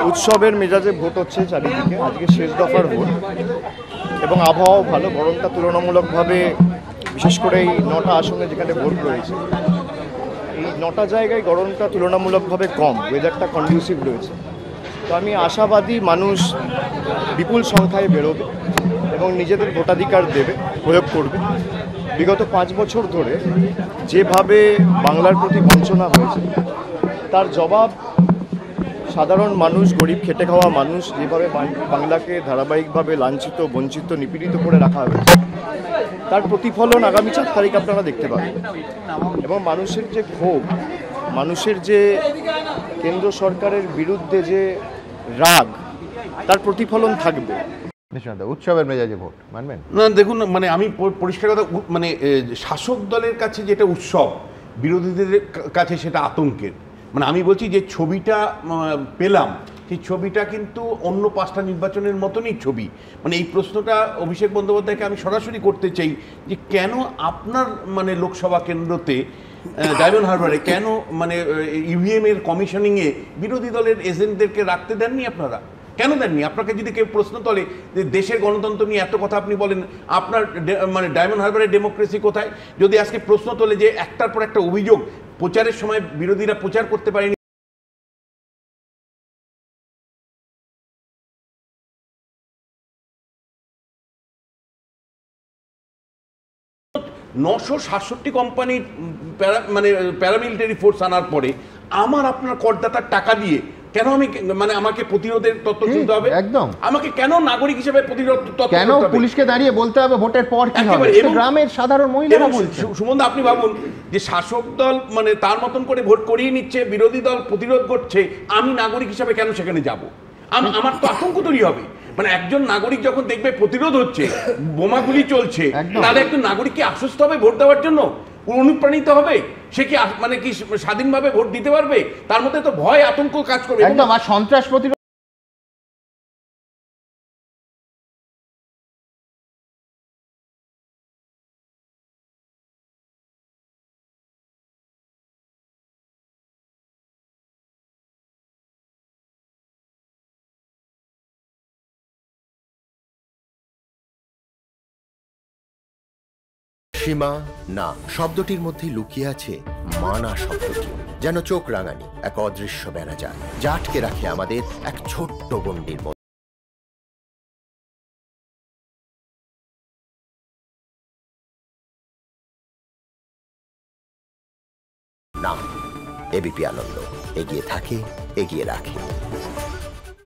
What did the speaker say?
উৎসবের মেজাজে ভোট হচ্ছে চারিদিকে। আজকে শেষ দফার ভোট এবং আবহাওয়াও ভালো। গরমটা তুলনামূলকভাবে, বিশেষ করে এই 9টা আসনে যেখানে ভোট রয়েছে, এই 9টা জায়গায় গরমটা তুলনামূলকভাবে কম, ওয়েদারটা কন্ডিউসিভ রয়েছে। তো আমি আশাবাদী মানুষ বিপুল সংখ্যায় বেরোবে এবং নিজেদের ভোটাধিকার দেবে, প্রয়োগ করবে। বিগত 5 বছর ধরে যেভাবে বাংলার প্রতি বঞ্চনা হয়েছে তার জবাব সাধারণ মানুষ, গরিব খেটে খাওয়া মানুষ যেভাবে বাংলাকে ধারাবাহিকভাবে লাঞ্ছিত, বঞ্চিত, নিপীড়িত করে রাখা হয়েছে, তার প্রতিফলন আগামী 4 তারিখ আপনারা দেখতে পাবেন। এবং মানুষের যে ক্ষোভ, মানুষের যে কেন্দ্র সরকারের বিরুদ্ধে যে রাগ, তার প্রতিফলন থাকবে। উৎসবের মেজাজে ভোট মানবেন না? দেখুন, মানে আমি পরিষ্কার কথা, মানে শাসক দলের কাছে যেটা উৎসব, বিরোধীদের কাছে সেটা আতঙ্কের। মানে আমি বলছি যে ছবিটা পেলাম, সেই ছবিটা কিন্তু অন্য 5টা নির্বাচনের মতনই ছবি। মানে এই প্রশ্নটা অভিষেক বন্দ্যোপাধ্যায়কে আমি সরাসরি করতে চাই যে কেন আপনার মানে লোকসভা কেন্দ্রতে ডায়মন্ড হারবারে কেন মানে ইভিএম এর কমিশনিংয়ে বিরোধী দলের এজেন্টদেরকে রাখতে দেননি আপনারা? কেন দেননি? আপনাকে যদি কেউ প্রশ্ন তোলে যে দেশের গণতন্ত্র নিয়ে এত কথা আপনি বলেন, আপনার মানে ডায়মন্ড হারবারের ডেমোক্রেসি কোথায়? যদি আজকে প্রশ্ন তোলে যে একটার পর একটা অভিযোগ, প্রচারের সময় বিরোধীরা প্রচার করতে পারেনি, 967 কোম্পানির মানে প্যারামিলিটারি ফোর্স আনার পরে আমার আপনার করদাতার টাকা দিয়ে কেন আমি মানে আমাকে প্রতিরোধের তত্ত্ব শুনতে হবে? একদম। আমাকে কেন নাগরিক হিসেবে প্রতিরোধ তত্ত্ব কেন পুলিশকে দাঁড়িয়ে বলতে হবে ভোটের পর কি হবে? গ্রামের সাধারণ মহিলারা বলছে। সুমন, আপনি ভাবুন যে শাসক দল মানে তার মতন করে ভোট করিয়ে নিচ্ছে, বিরোধী দল প্রতিরোধ করছে, আমি নাগরিক হিসেবে কেন সেখানে যাব? আমার তো আতঙ্ক তৈরি হবে। মানে একজন নাগরিক যখন দেখবে প্রতিরোধ হচ্ছে, বোমাগুলি চলছে, তাহলে একজন নাগরিক কি আশ্বস্ত হবে ভোট দেওয়ার জন্য? অনুপ্রাণিত হবে? সে কি মানে কি স্বাধীনভাবে ভোট দিতে পারবে? তার মধ্যে তো ভয়, আতঙ্ক কাজ করবে। একদম। আর সন্ত্রাস প্রতিরোধ সীমা না শব্দটির মধ্যে লুকিয়ে আছে মানা শব্দটি, যেন চোখ রাঙানি এক অদৃশ্য ব্যানাজার যা আটকে রাখে আমাদের এক ছোট্ট গণ্ডির মধ্যে। নাম এবিপি আনন্দ, এগিয়ে থাকে, এগিয়ে রাখে।